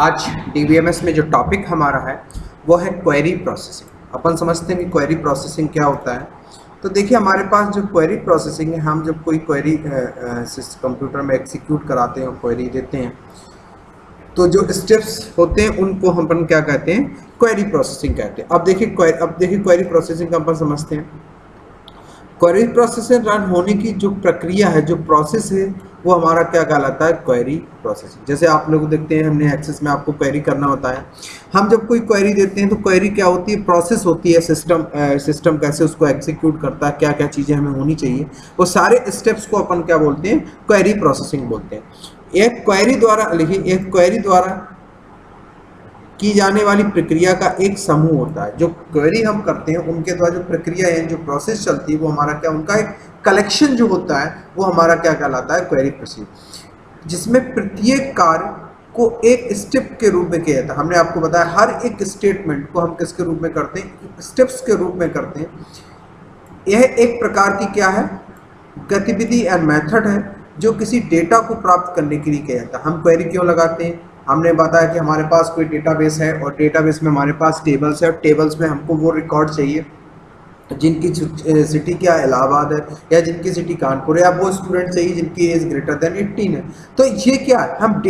आज डीबीएमएस में जो टॉपिक हमारा है वो है क्वेरी प्रोसेसिंग। अपन समझते हैं कि क्वेरी प्रोसेसिंग क्या होता है। तो देखिए हमारे पास जो क्वेरी प्रोसेसिंग है, हम जब कोई क्वेरी कंप्यूटर में एग्जीक्यूट कराते हैं, क्वेरी देते हैं, तो जो स्टेप्स होते हैं उनको हम अपन क्या कहते हैं, क्वेरी प्रोसेसिंग कहते हैं। अब देखिए क्वेरी प्रोसेसिंग का अपन समझते हैं। क्वेरी प्रोसेसिंग रन होने की जो प्रक्रिया है, जो प्रोसेस है, वो हमारा क्या कहलाता है, क्वेरी प्रोसेसिंग। जैसे आप लोग देखते हैं, हमने एक्सेस में आपको क्वेरी करना होता है। हम जब कोई क्वेरी देते हैं तो क्वेरी क्या होती है, प्रोसेस होती है। सिस्टम कैसे उसको एग्जीक्यूट करता है, क्या क्या चीज़ें हमें होनी चाहिए, वो सारे स्टेप्स को अपन क्या बोलते हैं, क्वेरी प्रोसेसिंग बोलते हैं। एक क्वेरी द्वारा लिखिए, एक क्वेरी द्वारा की जाने वाली प्रक्रिया का एक समूह होता है। जो क्वेरी हम करते हैं उनके द्वारा जो प्रक्रिया है, जो प्रोसेस चलती है, वो हमारा क्या, उनका एक कलेक्शन जो होता है वो हमारा क्या कहलाता है, क्वेरी प्रोसेस, जिसमें प्रत्येक कार्य को एक स्टेप के रूप में किया जाता है। हमने आपको बताया हर एक स्टेटमेंट को हम किसके रूप में करते हैं, स्टेप्स के रूप में करते हैं। यह एक प्रकार की क्या है, गतिविधि एंड मेथड है जो किसी डेटा को प्राप्त करने के लिए किया जाता है। हम क्वेरी क्यों लगाते हैं, हमने बताया कि हमारे पास कोई डेटाबेस है और डेटाबेस में हमारे पास टेबल्स है और टेबल्स में हमको वो रिकॉर्ड चाहिए जिनकी सिटी क्या इलाहाबाद है या जिनकी सिटी कानपुर है, या वो स्टूडेंट चाहिए जिनकी एज ग्रेटर देन 18 है। तो ये क्या है, हम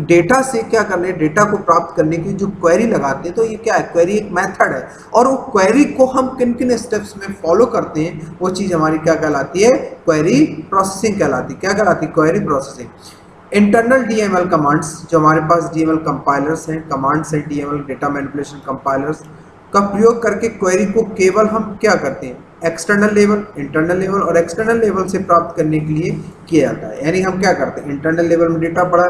डेटा से क्या कर रहे हैं, डेटा को प्राप्त करने की जो क्वेरी लगाते हैं, तो ये क्या है, क्वेरी एक मेथड है। और वो क्वेरी को हम किन किन स्टेप्स में फॉलो करते हैं, वो चीज़ हमारी क्या कहलाती है, क्वेरी प्रोसेसिंग कहलाती है। क्या कहलाती है, query processing. Internal DML commands, जो हमारे पास डीएमएल कंपाइलर्स हैं, कमांड्स हैं, डीएमएल डेटा मैनिपुलेशन कंपाइलर्स का प्रयोग करके क्वेरी को केवल हम क्या करते हैं, एक्सटर्नल लेवल, इंटरनल लेवल और एक्सटर्नल लेवल से प्राप्त करने के लिए किया जाता है। यानी हम क्या करते हैं, इंटरनल लेवल में डेटा पड़ा,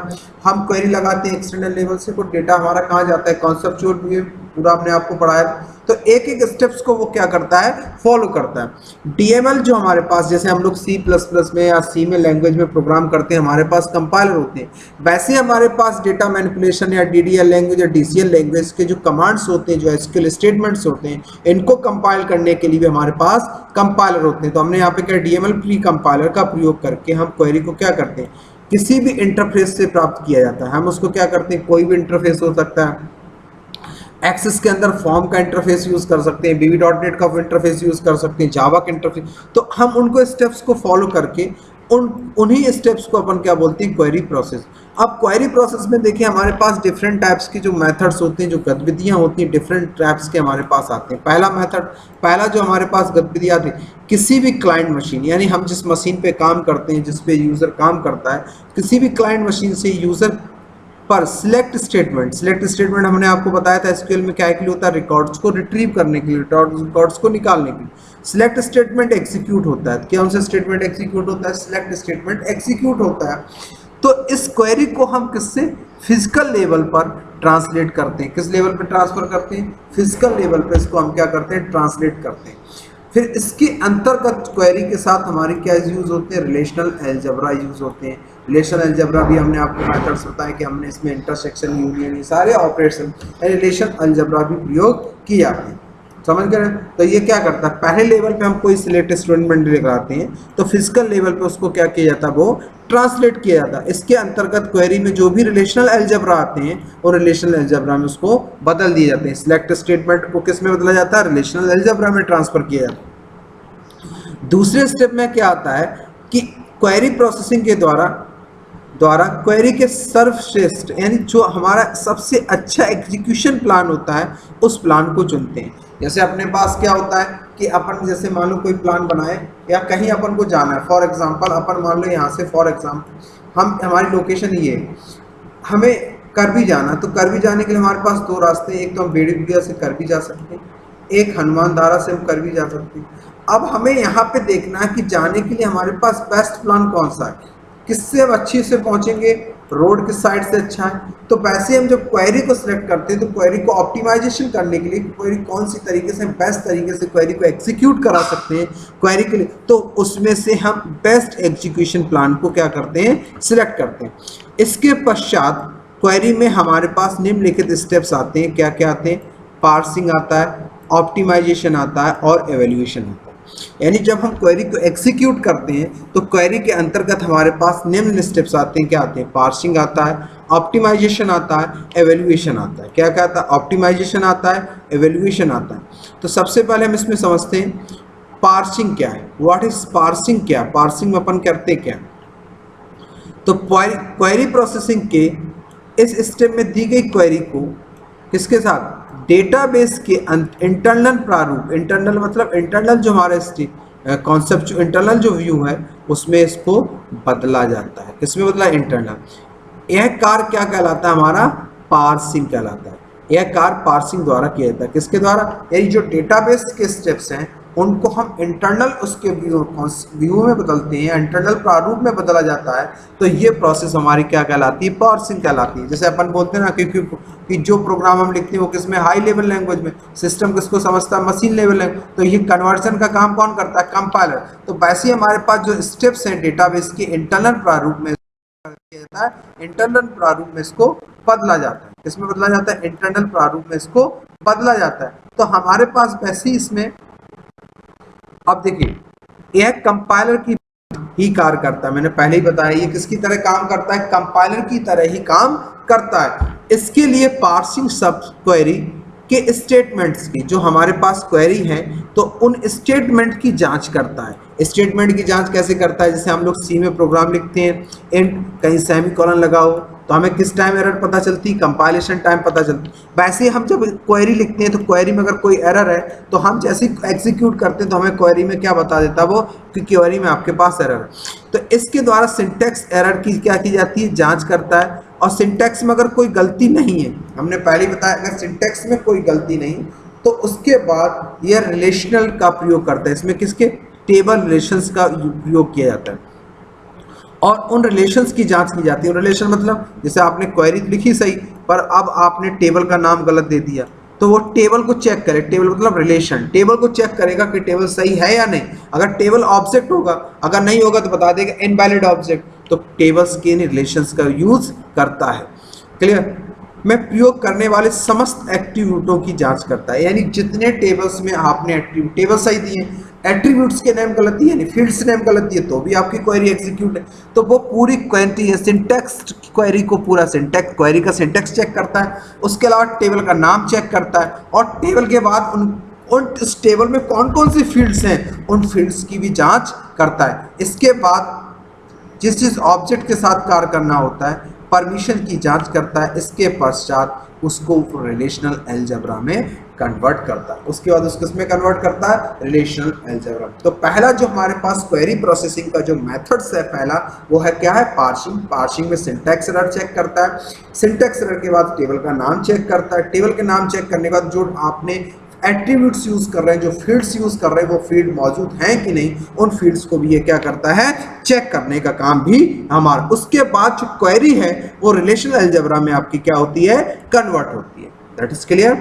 हम क्वेरी लगाते हैं एक्सटर्नल लेवल से, तो डेटा हमारा कहाँ जाता है, कॉन्सेप्चुअल व्यू पूरा आपने आपको पढ़ाया। तो एक एक स्टेप्स को वो क्या करता है, फॉलो करता है। डीएमएल जो हमारे पास, जैसे हम लोग C++ में या सी में लैंग्वेज में प्रोग्राम करते हैं, हमारे पास कंपाइलर होते हैं, वैसे हमारे पास डेटा मैनिपुलेशन या DDL लैंग्वेज या DCL लैंग्वेज के जो कमांड्स होते हैं, जो SQL स्टेटमेंट्स होते हैं, इनको कंपाइल करने के लिए भी हमारे पास कंपाइलर होते हैं। तो हमने यहाँ पे क्या, DML प्री कंपाइलर का प्रयोग करके हम क्वेरी को क्या करते हैं, किसी भी इंटरफेस से प्राप्त किया जाता है। हम उसको क्या करते हैं, कोई भी इंटरफेस हो सकता है। एक्सेस के अंदर फॉर्म का इंटरफेस यूज कर सकते हैं, VB.NET का इंटरफेस यूज कर सकते हैं, जावा का इंटरफेस। तो हम उनको स्टेप्स को फॉलो करके उन्हीं स्टेप्स को अपन क्या बोलते हैं, क्वेरी प्रोसेस। अब क्वेरी प्रोसेस में देखिए हमारे पास डिफरेंट टाइप्स की जो मेथड्स होते हैं, जो गतिविधियां होती हैं, डिफरेंट टाइप्स के हमारे पास आते हैं। पहला जो हमारे पास गतिविधियां आती है, किसी भी क्लाइंट मशीन, यानी हम जिस मशीन पे काम करते हैं, जिस पे यूजर काम करता है, किसी भी क्लाइंट मशीन से यूजर पर सिलेक्ट स्टेटमेंट हमने आपको बताया था एसक्यूएल में क्या के लिए होता है, रिकॉर्ड्स को रिट्रीव करने के लिए, रिकॉर्ड्स को निकालने के लिए। सिलेक्ट स्टेटमेंट एग्जीक्यूट होता है। कौन सा स्टेटमेंट एग्जीक्यूट होता है, सिलेक्ट स्टेटमेंट एग्जीक्यूट होता है। तो इस क्वेरी को हम किससे, फिजिकल लेवल पर ट्रांसलेट करते हैं। किस लेवल पर ट्रांसफर करते हैं, फिजिकल लेवल पर इसको हम क्या करते हैं, ट्रांसलेट करते हैं। फिर इसके अंतर्गत क्वेरी के साथ हमारी क्या यूज़ होते हैं, रिलेशनल अलजेब्रा यूज़ होते हैं। रिलेशनल अलजेब्रा भी हमने आपको मेथड्स बताया कि हमने इसमें इंटरसेक्शन, यूनियन, ये सारे ऑपरेशन रिलेशन अलजेब्रा भी प्रयोग किए जाते हैं। समझ गए। तो ये क्या करता है, पहले लेवल पे हम कोई सिलेक्ट स्टेटमेंट लगाते हैं तो फिजिकल लेवल पे उसको क्या किया जाता है, वो ट्रांसलेट किया जाता है। इसके अंतर्गत क्वेरी में जो भी रिलेशनल अलजेब्रा आते हैं और रिलेशनल अलजेब्रा में उसको बदल दिए जाते हैं। सिलेक्ट स्टेटमेंट को किस में बदला जाता है, रिलेशनल अलजेब्रा में ट्रांसफर किया जाता है। दूसरे स्टेप में क्या आता है कि क्वेरी प्रोसेसिंग के द्वारा क्वेरी के सर्वश्रेष्ठ, यानी जो हमारा सबसे अच्छा एग्जीक्यूशन प्लान होता है, उस प्लान को चुनते हैं। जैसे अपने पास क्या होता है कि अपन जैसे मान लो कोई प्लान बनाए या कहीं अपन को जाना है, फॉर एग्जांपल अपन मान लो यहाँ से, फॉर एग्जांपल हमारी लोकेशन ये है, हमें करबी जाना। तो करबी जाने के लिए हमारे पास दो रास्ते हैं, एक तो हम बेड़ी बुढ़िया से करबी जा सकते हैं, एक हनुमान धारा से हम करबी जा सकते हैं। अब हमें यहाँ पे देखना है कि जाने के लिए हमारे पास बेस्ट प्लान कौन सा है, किससे हम अच्छे से पहुंचेंगे, रोड किस साइड से अच्छा है। तो वैसे हम जब क्वेरी को सिलेक्ट करते हैं तो क्वेरी को ऑप्टिमाइजेशन करने के लिए क्वेरी कौन सी तरीके से बेस्ट तरीके से क्वेरी को एग्जीक्यूट करा सकते हैं क्वेरी के लिए, तो उसमें से हम बेस्ट एग्जीक्यूशन प्लान को क्या करते हैं, सिलेक्ट करते हैं। इसके पश्चात क्वेरी में हमारे पास निम्नलिखित स्टेप्स आते हैं। क्या क्या आते हैं, पार्सिंग आता है, ऑप्टिमाइजेशन आता है और एवेल्यूएशन आता है। यानी जब हम क्वेरी को एग्जीक्यूट करते हैं तो क्वेरी के अंतर्गत हमारे पास निम्न स्टेप्स आते हैं। क्या आते हैं, पार्सिंग आता है, ऑप्टिमाइजेशन आता है, एवेल्युएशन आता है। क्या क्या आता है? ऑप्टिमाइजेशन आता है, एवेल्युएशन आता है। तो सबसे पहले हम इसमें समझते हैं पार्सिंग क्या है। What is parsing? क्या पार्सिंग में अपन करते क्या? तो क्वेरी प्रोसेसिंग के इस स्टेप में दी गई क्वेरी को किसके साथ? डेटाबेस के इंटरनल प्रारूप, इंटरनल मतलब इंटरनल जो हमारा कॉन्सेप्ट, इंटरनल जो व्यू है उसमें इसको बदला जाता है। किसमें बदला? इंटरनल। यह कार्य क्या कहलाता है? हमारा पार्सिंग कहलाता है। यह कार्य पार्सिंग द्वारा किया जाता है। किसके द्वारा? यानी जो डेटाबेस के स्टेप्स हैं उनको हम इंटरनल उसके व्यू में बदलते हैं, इंटरनल प्रारूप में बदला जाता है। तो ये प्रोसेस हमारी क्या कहलाती है? पार्सिंग कहलाती है। जैसे अपन बोलते हैं ना कि जो प्रोग्राम हम लिखते हैं वो किसमें? हाई लेवल लैंग्वेज में। सिस्टम किसको समझता है? Machine level language. तो ये कन्वर्जन का काम कौन करता है? कंपाइलर। तो वैसे ही हमारे पास जो स्टेप्स हैं डेटाबेस के इंटरनल प्रारूप में किया जाता है, इंटरनल प्रारूप में इसको बदला जाता है। किसमें बदला जाता है? इंटरनल प्रारूप में इसको बदला जाता है। तो हमारे पास वैसे ही इसमें अब देखिए यह कंपाइलर की ही कार्य करता है। मैंने पहले ही बताया ये किसकी तरह काम करता है? कंपाइलर की तरह ही काम करता है। इसके लिए पार्सिंग सब क्वेरी के स्टेटमेंट्स की, जो हमारे पास क्वेरी है तो उन स्टेटमेंट की जांच करता है। स्टेटमेंट की जांच कैसे करता है? जैसे हम लोग सी में प्रोग्राम लिखते हैं, इंट कहीं सेमीकोलन लगाओ तो हमें किस टाइम एरर पता चलती? कंपाइलेशन टाइम पता चलती। वैसे ही हम जब क्वेरी लिखते हैं तो क्वेरी में अगर कोई एरर है तो हम जैसे एग्जीक्यूट करते हैं तो हमें क्वेरी में क्या बता देता है वो कि क्वेरी में आपके पास एरर है। तो इसके द्वारा सिंटैक्स एरर की क्या की जाती है? जांच करता है। और सिंटैक्स में अगर कोई गलती नहीं है, हमने पहले ही बताया अगर सिंटैक्स में कोई गलती नहीं तो उसके बाद यह रिलेशनल का प्रयोग करता है। इसमें किसके? टेबल रिलेशंस का उपयोग किया जाता है और उन रिलेशंस की जांच की जाती है। रिलेशन मतलब जैसे आपने क्वेरी लिखी सही पर अब आपने टेबल का नाम गलत दे दिया तो वो टेबल को चेक करे। टेबल मतलब रिलेशन, टेबल को चेक करेगा कि टेबल सही है या नहीं। अगर टेबल ऑब्जेक्ट होगा, अगर नहीं होगा तो बता देगा इनवैलिड ऑब्जेक्ट। तो टेबल्स के रिलेशंस का यूज करता है। क्लियर? में प्रयोग करने वाले समस्त एट्रीब्यूटों की जांच करता है। यानी जितने टेबल्स में आपने एट्रीब्यूट टेबल सही दिए, एट्रीब्यूट्स के नेम गलत दिए, यानी फील्ड्स नेम गलत दिए तो भी आपकी क्वेरी एग्जीक्यूट है। तो वो पूरी क्वेरी है सिंटैक्स क्वेरी को, पूरा सिंटैक्स क्वेरी का सिंटैक्स चेक करता है। उसके अलावा टेबल का नाम चेक करता है और टेबल के बाद उन इस टेबल में कौन कौन सी फील्ड्स हैं उन फील्ड्स की भी जांच करता है। इसके बाद जिस ऑब्जेक्ट के साथ कार्य करना होता है परमिशन की जांच करता है। इसके पश्चात उसको रिलेशनल अलजेब्रा में कन्वर्ट करता है। उसके बाद उसको इसमें कन्वर्ट करता है रिलेशनल अलजेब्रा। तो पहला जो हमारे पास क्वेरी प्रोसेसिंग का जो मेथड्स है पहला वो है क्या है? पार्सिंग। पार्सिंग में सिंटैक्स एरर चेक करता है। सिंटैक्स एरर के बाद टेबल का नाम चेक करता है। टेबल के नाम चेक करने के बाद जो आपने एट्रीब्यूट्स यूज कर रहे हैं, जो फील्ड्स यूज कर रहे हैं वो फील्ड मौजूद हैं कि नहीं, उन फील्ड्स को भी ये क्या करता है? चेक करने का काम भी हमारा। उसके बाद जो क्वेरी है वो रिलेशनल अलजेब्रा में आपकी क्या होती है? कन्वर्ट होती है। That is clear.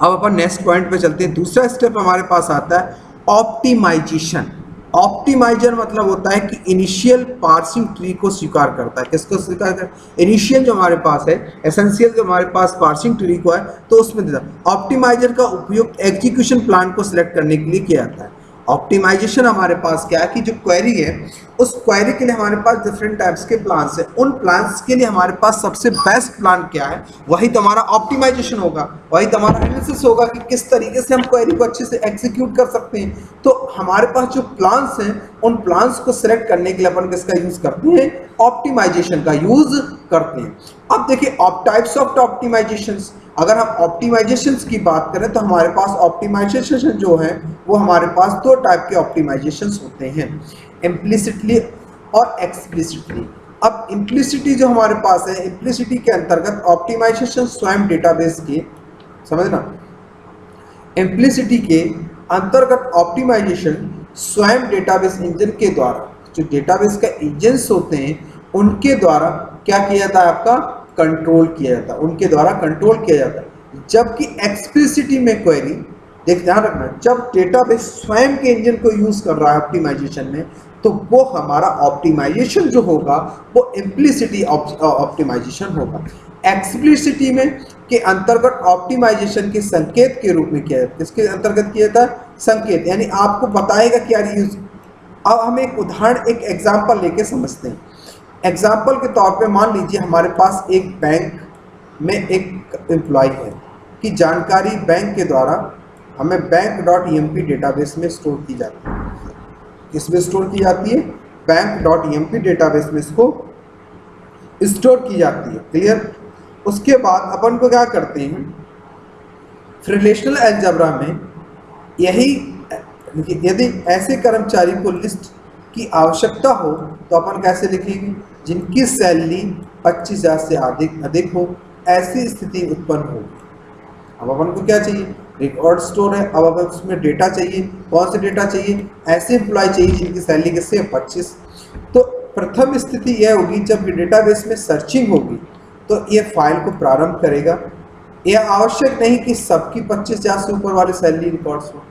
अब अपन नेक्स्ट पॉइंट पे चलते हैं। दूसरा स्टेप हमारे पास आता है ऑप्टिमाइजेशन। ऑप्टिमाइजर मतलब होता है कि इनिशियल पार्सिंग ट्री को स्वीकार करता है। किसको स्वीकार करता है? इनिशियल जो हमारे पास है, एसेंशियल जो हमारे पास पार्सिंग ट्री को है तो उसमें देता है। ऑप्टिमाइजर का उपयोग एग्जीक्यूशन प्लान को सिलेक्ट करने के लिए किया जाता है। ऑप्टिमाइजेशन हमारे पास क्या है कि जो क्वेरी है उस क्वेरी के लिए हमारे पास डिफरेंट टाइप्स के प्लान्स हैं। उन प्लान्स के लिए हमारे पास सबसे बेस्ट प्लान क्या है वही तो हमारा ऑप्टिमाइजेशन होगा, वही तो हमारा एनालिसिस होगा कि किस तरीके से हम क्वेरी को अच्छे से एग्जीक्यूट कर सकते हैं। तो हमारे पास जो प्लान्स हैं उन प्लान्स को सिलेक्ट करने के लिए अपन किसका यूज करते हैं? ऑप्टिमाइजेशन का यूज करते हैं। अब देखिए टाइप्स ऑफ ऑप्टिमाइजेशन। अगर हम ऑप्टिमाइजेशन की बात करें तो हमारे पास ऑप्टिमाइजेशन जो है वो हमारे पास दो टाइप के ऑप्टिमाइजेशन होते हैं, इम्प्लिसिटली और एक्सप्लिसिटली। अब इम्प्लिसिटी जो हमारे पास है, इम्प्लिसिटी के अंतर्गत ऑप्टिमाइजेशन स्वयं डेटाबेस के, समझना, इम्प्लिसिटी के अंतर्गत ऑप्टिमाइजेशन स्वयं डेटाबेस इंजन के द्वारा, जो डेटाबेस का इंजन्स होते हैं उनके द्वारा क्या किया जाता है? आपका कंट्रोल किया जाता है, उनके द्वारा कंट्रोल किया जाता है। जबकि एक्सप्लिसिटी में क्वेरी, देख ध्यान रखना, जब डेटाबेस स्वयं के इंजन को यूज कर रहा है ऑप्टिमाइजेशन में तो वो हमारा ऑप्टिमाइजेशन जो होगा वो इम्प्लिसिटी ऑप्टिमाइजेशन होगा। एक्सप्लिसिटी में के अंतर्गत ऑप्टिमाइजेशन के संकेत के रूप में किया जाता है। किसके अंतर्गत किया जाता है? संकेत, यानी आपको बताएगा कि यार यूज। अब हम एक उदाहरण, एक एग्जाम्पल लेके समझते हैं। एग्जाम्पल के तौर पे मान लीजिए हमारे पास एक बैंक में एक एम्प्लॉय है कि जानकारी बैंक के द्वारा हमें बैंक.emp डेटाबेस में स्टोर की जाती है। किसमें स्टोर की जाती है? बैंक.emp डेटाबेस में इसको स्टोर की जाती है। क्लियर? उसके बाद अपन को क्या करते हैं, रिलेशनल अलजेब्रा में यही यदि ऐसे कर्मचारी को लिस्ट की आवश्यकता हो तो अपन कैसे लिखेंगे? जिनकी सैलरी 25,000 से अधिक हो, ऐसी स्थिति उत्पन्न हो। अब अपन को क्या चाहिए? रिकॉर्ड स्टोर है। अब अपन उसमें डेटा चाहिए। कौन से डेटा चाहिए? ऐसे एम्प्लॉय चाहिए जिनकी सैलरी किससे 25। तो प्रथम स्थिति यह होगी, जब डेटाबेस में सर्चिंग होगी तो ये फाइल को प्रारंभ करेगा। यह आवश्यक नहीं कि सबकी 25,000 से ऊपर वाले सैलरी रिकॉर्ड्स हो,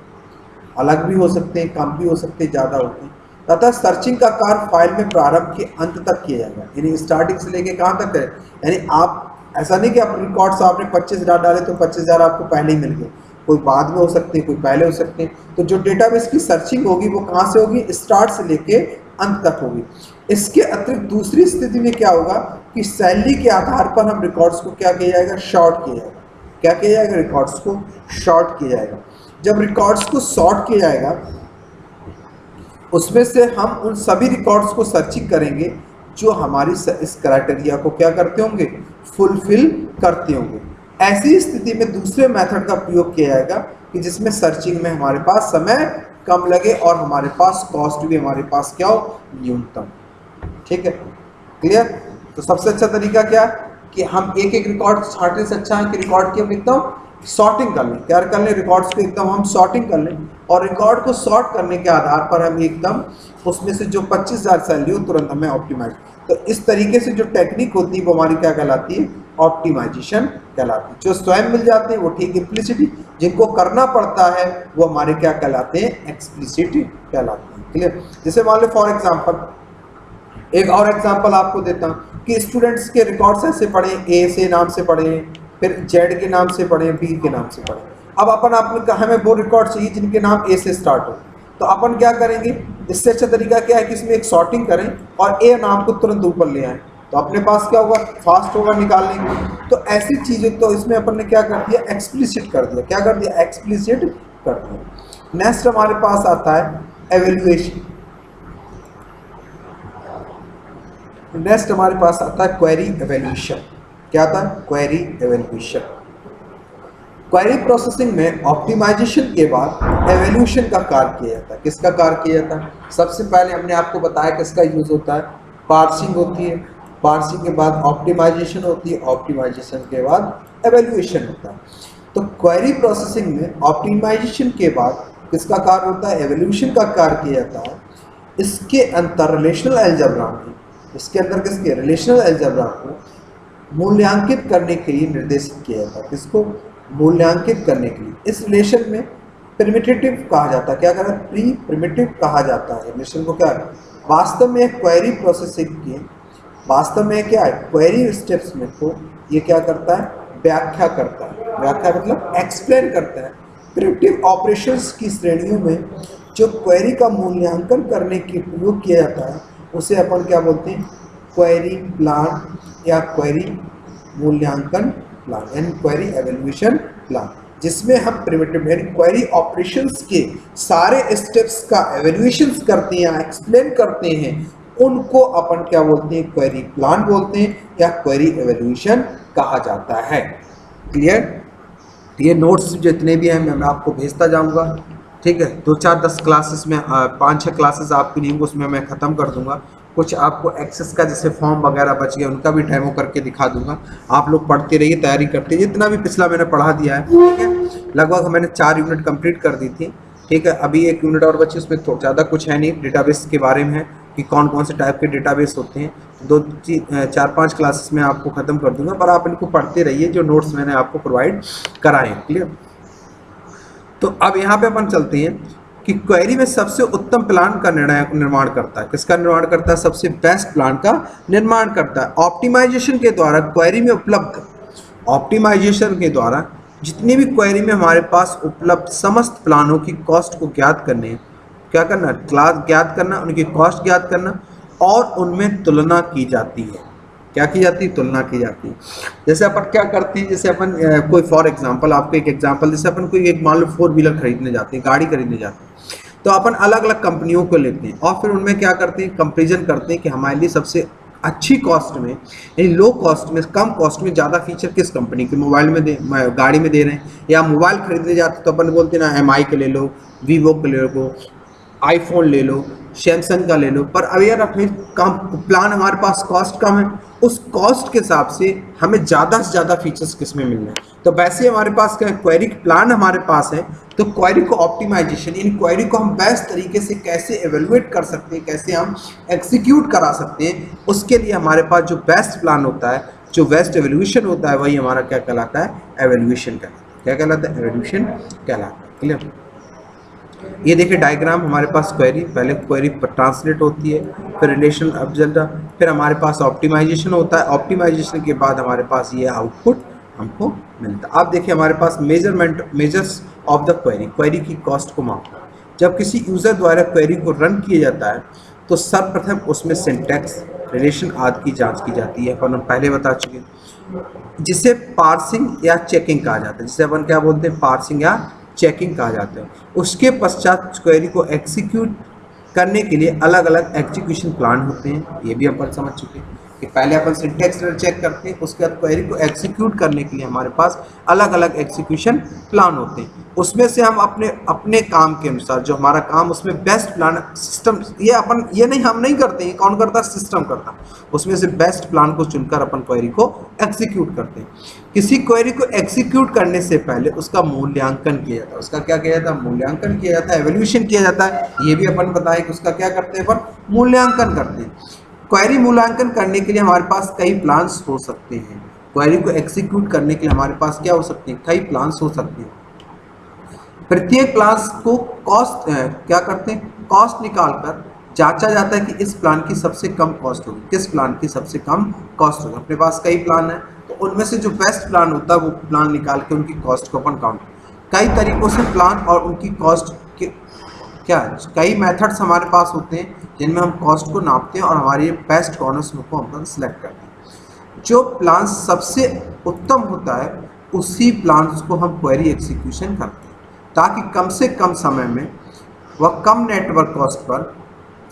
अलग भी हो सकते हैं, कम भी हो सकते हैं, ज़्यादा होते हैं। तथा सर्चिंग का कार्य फाइल में प्रारंभ के अंत तक किया जाएगा, यानी स्टार्टिंग से लेके कहाँ तक करें। यानी आप ऐसा नहीं कि आप रिकॉर्ड्स आपने 25,000 डाले तो 25,000 आपको पहले ही मिल गए, कोई बाद में हो सकते हैं, कोई पहले हो सकते हैं। तो जो डेटाबेस की सर्चिंग होगी वो कहाँ से होगी? स्टार्ट से लेके अंत तक होगी। इसके अतिरिक्त दूसरी स्थिति में क्या होगा कि सैलरी के आधार पर हम रिकॉर्ड्स को क्या किया जाएगा? शॉर्ट किया जाएगा। क्या किया जाएगा? रिकॉर्ड्स को शॉर्ट किया जाएगा। जब रिकॉर्ड्स को सॉर्ट किया जाएगा उसमें से हम उन सभी रिकॉर्ड्स को सर्चिंग करेंगे जो हमारी इस क्राइटेरिया को क्या करते होंगे? फुलफिल करते होंगे। ऐसी स्थिति में दूसरे मेथड का प्रयोग किया जाएगा कि जिसमें सर्चिंग में हमारे पास समय कम लगे और हमारे पास कॉस्ट भी हमारे पास क्या हो? न्यूनतम। ठीक है, क्लियर? तो सबसे अच्छा तरीका क्या है कि हम एक एक रिकॉर्ड छांटने से अच्छा है कि रिकॉर्ड की हम एकदम सॉर्टिंग कर लें। क्या कर लें? रिकॉर्ड्स को एकदम हम सॉर्टिंग कर लें और रिकॉर्ड को सॉर्ट करने के आधार पर हम एकदम उसमें से जो 25,000 सैलरी हो तुरंत हमें ऑप्टिमाइज। तो इस तरीके से जो टेक्निक होती है वो हमारी क्या कहलाती है? ऑप्टिमाइजेशन कहलाती है। जो स्वयं मिल जाते हैं वो ठीक इम्प्लिसिटी, जिनको करना पड़ता है वो हमारे क्या कहलाते हैं? एक्सप्लिसिट कहलाते हैं। क्लियर? जैसे मान लो फॉर एग्जाम्पल, एक और एग्जाम्पल आपको देता हूँ कि स्टूडेंट्स के रिकॉर्ड्स ऐसे पढ़े, ए से नाम से पढ़े, फिर जेड के नाम से पढ़े, बी के नाम से पढ़े। अब अपन आपने कहा हमें वो रिकॉर्ड चाहिए जिनके नाम ए से स्टार्ट हो, तो अपन क्या करेंगे? इससे अच्छा तरीका क्या है कि इसमें एक सॉर्टिंग करें और ए नाम को तुरंत ऊपर ले आए, तो अपने पास क्या होगा? फास्ट होगा निकालने की। तो ऐसी चीज़ें तो इसमें अपन ने क्या कर दिया? एक्सप्लिसिट कर दिया। क्या कर दिया? एक्सप्लिसिट कर दिया। नेक्स्ट हमारे पास आता है एवेल्युएशन। नेक्स्ट हमारे पास आता है क्वेरी एवेल्यूशन। क्या आता है? Query evaluation. क्वेरी प्रोसेसिंग में ऑप्टिमाइजेशन के बाद एवेल्यूशन का कार्य किया जाता है। किसका कार्य किया जाता है? सबसे पहले हमने आपको बताया किसका यूज होता है? पार्सिंग होती है, पार्सिंग के बाद ऑप्टिमाइजेशन होती है, ऑप्टिमाइजेशन के बाद एवेल्यूएशन होता है। तो क्वेरी प्रोसेसिंग में ऑप्टिमाइजेशन के बाद किसका कार्य होता है? एवेल्यूशन का कार्य किया जाता है। इसके अंतर रिलेशनल अलजेब्रा में, इसके अंदर किसके? रिलेशनल अलजेब्रा को मूल्यांकित करने के लिए निर्देशित किया जाता है। किसको? मूल्यांकित करने के लिए। इस रिलेशन में प्रिमिटिव कहा जाता है। क्या कहा? प्री प्रिमिटिव कहा जाता है। रिलेशन को क्या है? वास्तव में क्वेरी प्रोसेसिंग के वास्तव में क्या है? क्वेरी स्टेप्स में को ये क्या करता है? व्याख्या करता है। व्याख्या मतलब एक्सप्लेन करता है। प्रिमिटिव ऑपरेशंस की श्रेणियों में जो क्वेरी का मूल्यांकन करने के प्रयोग किया जाता है उसे अपन क्या बोलते हैं? क्वेरी प्लान या क्वेरी मूल्यांकन प्लान, यानी क्वेरी एवेल्यूएशन प्लान, जिसमें हम प्रिमिटिव यानी क्वेरी ऑपरेशंस के सारे स्टेप्स का एवेल्यूएशन करते हैं, एक्सप्लेन करते हैं, उनको अपन क्या बोलते हैं? क्वेरी प्लान बोलते हैं या क्वेरी एवेल्यूएशन कहा जाता है। क्लियर? ये नोट्स जितने भी हैं मैं आपको भेजता जाऊंगा। ठीक है, 2-4-10 क्लासेस में 5-6 क्लासेस आपकी नहीं, उसमें मैं ख़त्म कर दूंगा। कुछ आपको एक्सेस का जैसे फॉर्म वगैरह बच गया उनका भी डेमो करके दिखा दूंगा। आप लोग पढ़ते रहिए, तैयारी करते रहिए। जितना भी पिछला मैंने पढ़ा दिया है, ठीक है, लगभग मैंने 4 यूनिट कंप्लीट कर दी थी। ठीक है, अभी 1 यूनिट और बची, उसमें तो ज़्यादा कुछ है नहीं, डेटाबेस के बारे में है कि कौन कौन से टाइप के डेटाबेस होते हैं। 4-5 क्लासेस में आपको ख़त्म कर दूंगा, पर आप इनको पढ़ते रहिए जो नोट्स मैंने आपको प्रोवाइड कराए। क्लियर? तो अब यहाँ पे अपन चलते हैं कि क्वेरी में सबसे उत्तम प्लान का निर्माण करता है। किसका निर्माण करता है? सबसे बेस्ट प्लान का निर्माण करता है। ऑप्टिमाइजेशन के द्वारा क्वेरी में उपलब्ध, ऑप्टिमाइजेशन के द्वारा जितनी भी क्वेरी में हमारे पास उपलब्ध समस्त प्लानों की कॉस्ट को ज्ञात करने, क्या करना? क्लास ज्ञात करना, उनकी कॉस्ट ज्ञात करना और उनमें तुलना की जाती है। क्या की जाती है? तुलना की जाती है। जैसे अपन क्या करते हैं, जैसे अपन कोई फॉर एग्जांपल, आपको एक एग्जांपल, जैसे अपन कोई एक मान लो 4 व्हीलर खरीदने जाते हैं, गाड़ी खरीदने जाते हैं, तो अपन अलग अलग कंपनियों को लेते हैं और फिर उनमें क्या करते हैं, कंपेरिजन करते हैं कि हमारे लिए सबसे अच्छी कॉस्ट में, यानी लो कॉस्ट में, कम कॉस्ट में ज़्यादा फीचर किस कंपनी के मोबाइल में दे, गाड़ी में दे रहे हैं। या मोबाइल खरीदने जाते तो अपन बोलते हैं ना, एम आई के ले लो, वीवो के ले लो, आईफोन ले लो, सैमसंग का ले लो। पर अब यार अपने कम प्लान, हमारे पास कॉस्ट कम है, उस कॉस्ट के हिसाब से हमें ज़्यादा से ज़्यादा फीचर्स किस में मिल रहे हैं। तो वैसे हमारे पास क्या क्वेरी प्लान हमारे पास है, तो क्वेरी को ऑप्टिमाइजेशन, इन क्वेरी को हम बेस्ट तरीके से कैसे एवेलुएट कर सकते हैं, कैसे हम एग्जीक्यूट करा सकते हैं, उसके लिए हमारे पास जो बेस्ट प्लान होता है, जो बेस्ट एवेल्यूशन होता है, वही हमारा क्या कहलाता है? एवेल्यूशन कहलाता है। क्या कहलाता है? एवेल्यूशन कहलाता है। क्लियर? ये देखिए डायग्राम, हमारे पास क्वेरी, पहले क्वेरी ट्रांसलेट होती है, फिर रिलेशन ऑब्जेक्ट, फिर हमारे पास ऑप्टिमाइजेशन होता है, ऑप्टिमाइजेशन के बाद हमारे पास ये आउटपुट हमको मिलता है। आप देखिए हमारे पास measures of the query, query की कॉस्ट को मापना। जब किसी यूज़र द्वारा क्वेरी को रन किया जाता है तो सर्वप्रथम उसमें सिंटैक्स, रिलेशन आदि की जांच की जाती है, अपन पहले बता चुके, जिसे पार्सिंग या चेकिंग कहा जाता है। जिसे अपन क्या बोलते हैं? पार्सिंग या चेकिंग कहा जाता है। उसके पश्चात क्वेरी को एग्जीक्यूट करने के लिए अलग अलग एग्जीक्यूशन प्लान होते हैं। ये भी अपन समझ चुके हैं कि पहले अपन सिंटैक्स चेक करते हैं, उसके बाद क्वेरी को एग्जीक्यूट करने के लिए हमारे पास अलग अलग एग्जीक्यूशन प्लान होते हैं। उसमें से हम अपने अपने काम के अनुसार, जो हमारा काम, उसमें बेस्ट प्लान सिस्टम, ये अपन ये नहीं हम नहीं करते, ये कौन करता है? सिस्टम करता है। उसमें से बेस्ट प्लान को चुनकर अपन क्वेरी को एग्जीक्यूट करते हैं। किसी क्वेरी को एग्जीक्यूट करने से पहले उसका मूल्यांकन किया जाता है। उसका क्या किया जाता है? मूल्यांकन किया जाता है, एवोल्यूशन किया जाता है। ये भी अपन बताएं कि उसका क्या करते हैं? अपन मूल्यांकन करते हैं। क्वेरी मूल्यांकन करने के लिए हमारे पास कई प्लान्स हो सकते हैं। क्वेरी को एग्जीक्यूट करने के लिए हमारे पास क्या हो सकते हैं? कई प्लान्स हो सकते हैं। प्रत्येक प्लान्स को कॉस्ट क्या करते हैं? कॉस्ट निकालकर जांचा जाता है कि इस प्लान की सबसे कम कॉस्ट होगी, किस प्लान की सबसे कम कॉस्ट होगी। अपने पास कई प्लान है, तो उनमें से जो बेस्ट प्लान होता है वो प्लान निकाल के उनकी कॉस्ट को अपन काउंट। कई तरीकों से प्लान और उनकी कॉस्ट के क्या है, कई मेथड्स हमारे पास होते हैं जिनमें हम कॉस्ट को नापते हैं और हमारे बेस्ट कॉर्नर्स को हम सिलेक्ट करते हैं। जो प्लान सबसे उत्तम होता है उसी प्लान्स को हम क्वेरी एग्जीक्यूशन करते हैं, ताकि कम से कम समय में व कम नेटवर्क कॉस्ट पर,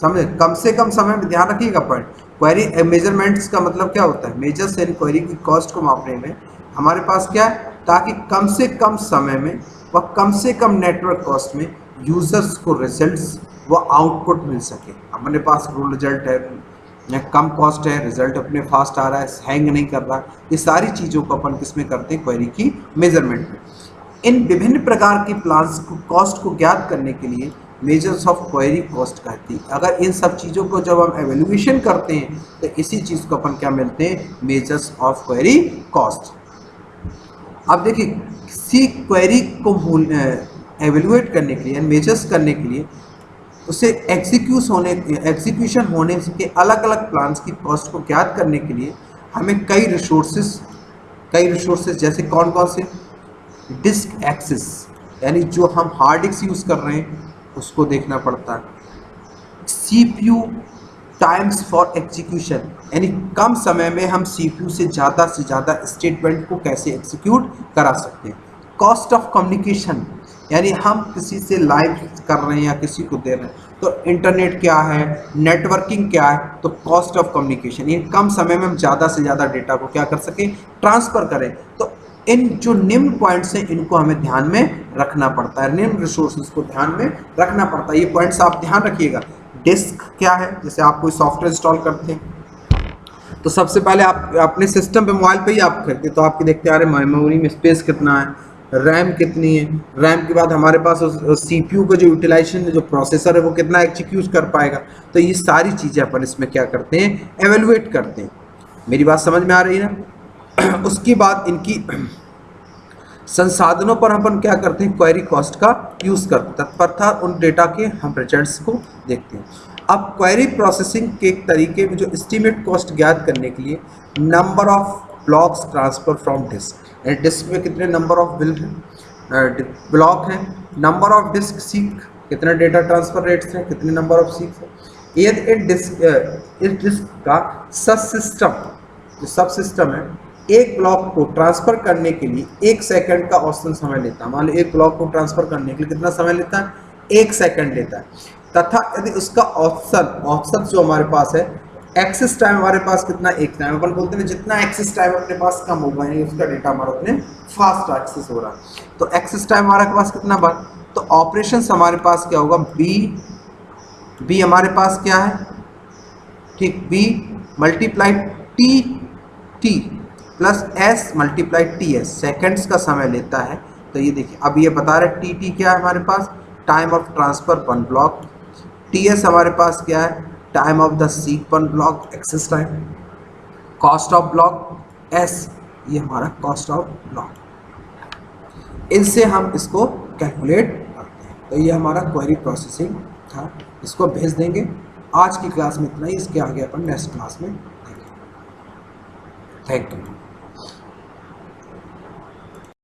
समझे, कम से कम समय में, ध्यान रखिएगा पॉइंट। क्वेरी मेजरमेंट्स का मतलब क्या होता है? मेजर्स एंड क्वेरी की कॉस्ट को मापने में हमारे पास क्या है? ताकि कम से कम समय में व कम से कम नेटवर्क कॉस्ट में यूजर्स को रिजल्ट्स व आउटपुट मिल सके। अपने पास रिजल्ट है या कम कॉस्ट है, रिजल्ट अपने फास्ट आ रहा है, हैंग नहीं कर रहा, ये सारी चीज़ों को अपन किस में करते हैं? क्वेरी की मेजरमेंट में। इन विभिन्न प्रकार की प्लान्स को कॉस्ट को ज्ञात करने के लिए मेजर्स ऑफ क्वेरी कॉस्ट कहती है। अगर इन सब चीज़ों को जब हम एवेल्यूएशन करते हैं तो इसी चीज़ को अपन क्या मिलते हैं? Measures of query cost. अब देखिए, किसी क्वेरी को एवेल्यूएट करने के लिए, मेजर्स करने के लिए, उसे एग्जीक्यूशन होने के अलग अलग प्लान्स की कॉस्ट को ज्ञात करने के लिए हमें कई रिसोर्सेज जैसे कौन कौन से? डिस्क एक्सेस, यानी जो हम हार्ड डिस्क यूज़ कर रहे हैं उसको देखना पड़ता है। CPU टाइम्स फॉर एग्जीक्यूशन, यानी कम समय में हम CPU से ज़्यादा स्टेटमेंट को कैसे एग्जीक्यूट करा सकते हैं। कॉस्ट ऑफ कम्युनिकेशन, यानी हम किसी से लाइव कर रहे हैं या किसी को दे रहे हैं, तो इंटरनेट क्या है, नेटवर्किंग क्या है, तो कॉस्ट ऑफ कम्युनिकेशन, ये कम समय में हम ज़्यादा से ज़्यादा डेटा को क्या कर सकें? ट्रांसफ़र करें। तो इन जो निम्न पॉइंट्स हैं इनको हमें ध्यान में रखना पड़ता है, निम्न रिसोर्सेज को ध्यान में रखना पड़ता है। ये पॉइंट्स आप ध्यान रखिएगा। डिस्क क्या है? जैसे आप कोई सॉफ्टवेयर इंस्टॉल करते हैं तो सबसे पहले आप अपने सिस्टम पे, मोबाइल पे ही आप करते हैं, तो आपके देखते आ रहे मेमोरी में स्पेस कितना है, रैम कितनी है, रैम के बाद हमारे पास CPU का जो यूटिलाइजेशन, जो प्रोसेसर है वो कितना एग्जीक्यूट कर पाएगा। तो ये सारी चीज़ें अपन इसमें क्या करते हैं? एवेल्युएट करते हैं। मेरी बात समझ में आ रही है ना? उसके बाद इनकी संसाधनों पर अपन क्या करते हैं? क्वेरी कॉस्ट का यूज़ करते हैं। तत्परता उन डेटा के हम रिजल्ट्स को देखते हैं। अब क्वेरी प्रोसेसिंग के एक तरीके में जो एस्टीमेट कॉस्ट ज्ञात करने के लिए number of blocks transfer from disk, disk में कितने नंबर ऑफ ब्लॉक हैं, नंबर ऑफ डिस्क सीक, कितने डेटा ट्रांसफर रेट्स हैं, कितने नंबर ऑफ सीक्स हैं, इस डिस्क का सब सिस्टम है, एक ब्लॉक को ट्रांसफर करने के लिए 1 सेकंड का औसतन समय लेता है। मान लो एक ब्लॉक को ट्रांसफर करने के लिए कितना समय लेता है? 1 सेकंड लेता है। तथा यदि उसका औसत जो हमारे पास है, एक्सेस टाइम हमारे पास कितना? 1 टाइम। अपन बोलते हैं जितना एक्सेस टाइम अपने पास कम होगा यानी उसका डेटा हमारा उतने फास्ट एक्सेस हो रहा है। तो एक्सेस टाइम हमारे पास कितना बार? तो ऑपरेशंस हमारे पास क्या होगा? बी हमारे पास क्या है? ठीक, b multiply t plus s multiply t s seconds का समय लेता है। तो ये देखिए अब ये बता रहे टी क्या है हमारे पास? Time of transfer 1 block. T S हमारे पास क्या है? Time of the seek 1 block access time. Cost of blocks, ये हमारा कॉस्ट ऑफ ब्लॉक। इनसे हम इसको कैलकुलेट करते हैं। तो ये हमारा क्वेरी प्रोसेसिंग था, इसको भेज देंगे। आज की क्लास में इतना ही, इसके आगे अपन नेक्स्ट क्लास में देखेंगे। Thank you.